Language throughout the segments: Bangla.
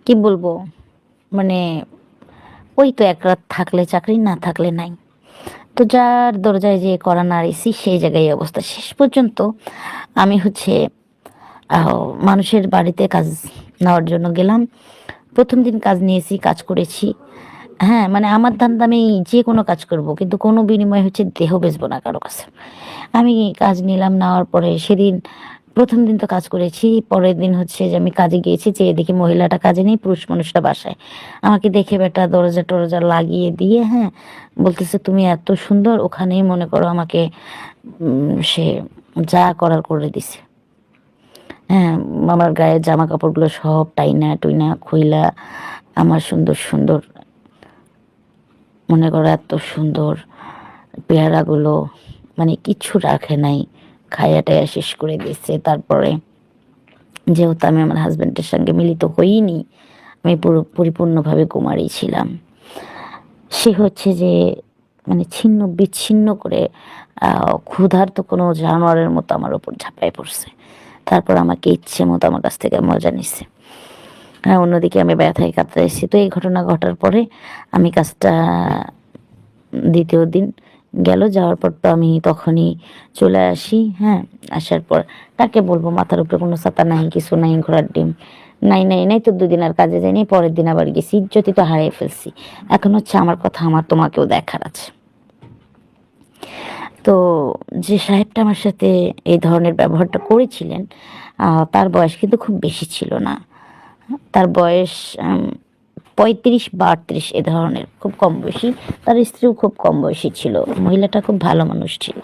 কি বলবো, মানে ওই তো এক রাত থাকলে চাকরি, না থাকলে নাই। তো যার দরজায় যে কড়া নাড়িয়েছি সেই জায়গায় এই অবস্থা। শেষ পর্যন্ত আমি হচ্ছে মানুষের বাড়িতে কাজ নেওয়ার জন্য গেলাম। প্রথম দিন কাজ নিয়েছি, কাজ করেছি। হ্যাঁ, মানে আমার ধান্দা আমি যে কোনো কাজ করব, কিন্তু কোনো বিনিময়ে হচ্ছে দেহ বেচবো না কারো কাছে। আমি কাজ নিলাম, নেওয়ার পরে সেদিন প্রথম দিন তো কাজ করেছি। পরের দিন হচ্ছে যে আমি কাজে গিয়েছি, যেয়ে দেখি মহিলাটা কাজে নেই, পুরুষ মানুষটা বাসায়। আমাকে দেখে বেটা দরজা টরজা লাগিয়ে দিয়ে, হ্যাঁ, বলতেছে তুমি এত সুন্দর। ওখানেই মনে করো আমাকে সে যা করার করে দিছে। হ্যাঁ, আমার গায়ের জামা কাপড়গুলো সব টাইনা টুইনা খুইলা, আমার সুন্দর সুন্দর, মনে করো এত সুন্দর পেয়ারাগুলো, মানে কিচ্ছু রাখে নাই, খাইয়া টাইয়া শেষ করে দিচ্ছে। তারপরে যেহেতু আমি আমার হাজব্যান্ডের সঙ্গে মিলিত হইনি, আমি পুরো পরিপূর্ণভাবে কুমারী ছিলাম। সে হচ্ছে যে মানে ছিন্ন বিচ্ছিন্ন করে ক্ষুধার্ত কোনো জানোয়ারের মতো আমার ওপর ঝাঁপায় পড়ছে। তারপর আমাকে ইচ্ছে মতো আমার কাছ থেকে মজা নিচ্ছে। হ্যাঁ, অন্যদিকে আমি ব্যথায় কাতরাইছি। তো এই ঘটনা ঘটার পরে আমি কাজটা দ্বিতীয় দিন গেল, যাওয়ার পর তো আমি তখনই চলে আসি। হ্যাঁ, আসার পর কাকে বলবো, মাথার উপরে কোনো ছাতা নাই, কিছু নাই, ঘোড়ার ডিম নাই নাই নাই। তো দুদিন আর কাজে যাইনি, পরের দিন আবার গেছি, ইজ্জতই তো হারিয়ে ফেলছি। এখন হচ্ছে আমার কথা আমার তোমাকেও দেখার আছে। তো যে সাহেবটা আমার সাথে এই ধরনের ব্যবহারটা করেছিলেন, তার বয়স কিন্তু খুব বেশি ছিল না। তার বয়স 35 বা 38, এ ধরনের, খুব কম বয়সী। তার স্ত্রীও খুব কম বয়সী ছিল। মহিলাটা খুব ভালো মানুষ ছিল।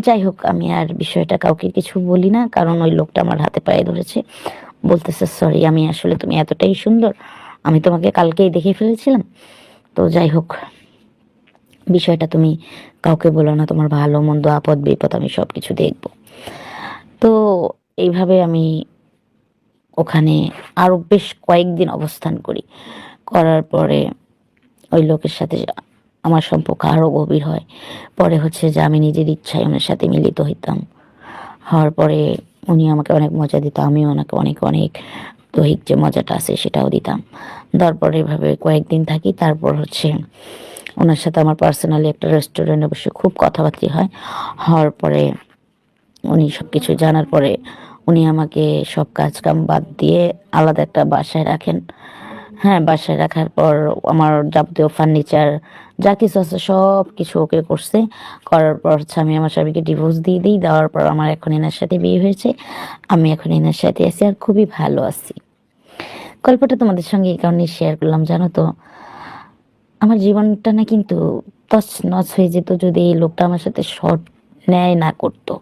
যাই হোক, আমি আর বিষয়টা কাউকে কিছু বলি না, কারণ ওই লোকটা আমার হাতে পায়ে ধরেছে, বলতেছে সরি, আমি আসলে তুমি এতটাই সুন্দর, আমি তোমাকে কালকেই দেখে ফেলেছিলাম। তো যাই হোক, বিষয়টা তুমি কাউকে বলো না, তোমার ভালো মন্দ আপদ বিপদ আমি সব কিছু দেখবো। তো এইভাবে আমি ওখানে আরো বেশ কয়েকদিন অবস্থান করি। করার পরে ওই লোকের সাথে আমার সম্পর্ক আরো গভীর হয়। পরে হচ্ছে যে আমি নিজের ইচ্ছায় ওনার সাথে মিলিত হইতাম। হওয়ার পরে উনি আমাকে অনেক মজা দিত, আমিও ওনাকে অনেক অনেক দৈহিক যে মজাটা আছে সেটাও দিতাম। তারপরে এভাবে কয়েকদিন থাকি। তারপর হচ্ছে ওনার সাথে আমার পার্সোনালি একটা রেস্টুরেন্টে বসে খুব কথাবার্তা হয়। হওয়ার পরে উনি সব কিছু জানার পরে উনি আমাকে সব কাজ কাম বাদ দিয়ে আলাদা একটা বাসায় রাখেন। হ্যাঁ, বাসায় রাখার পর আমার যাবতীয় ফার্নিচার যা কিছু আছে সব কিছু ওকে করছে। করার পর হচ্ছে আমি আমার স্বামীকে ডিভোর্স দিয়ে দিই। দেওয়ার পর আমার এখন এনার সাথে বিয়ে হয়েছে। আমি এখন এনার সাথে আছি, আর খুবই ভালো আছি। গল্পটা তোমাদের সঙ্গে এই কারণে শেয়ার করলাম, জানো তো, আমার জীবনটা না কিন্তু তছনছ হয়ে যেত যদি এই লোকটা আমার সাথে সৎ ন্যায় না করতো।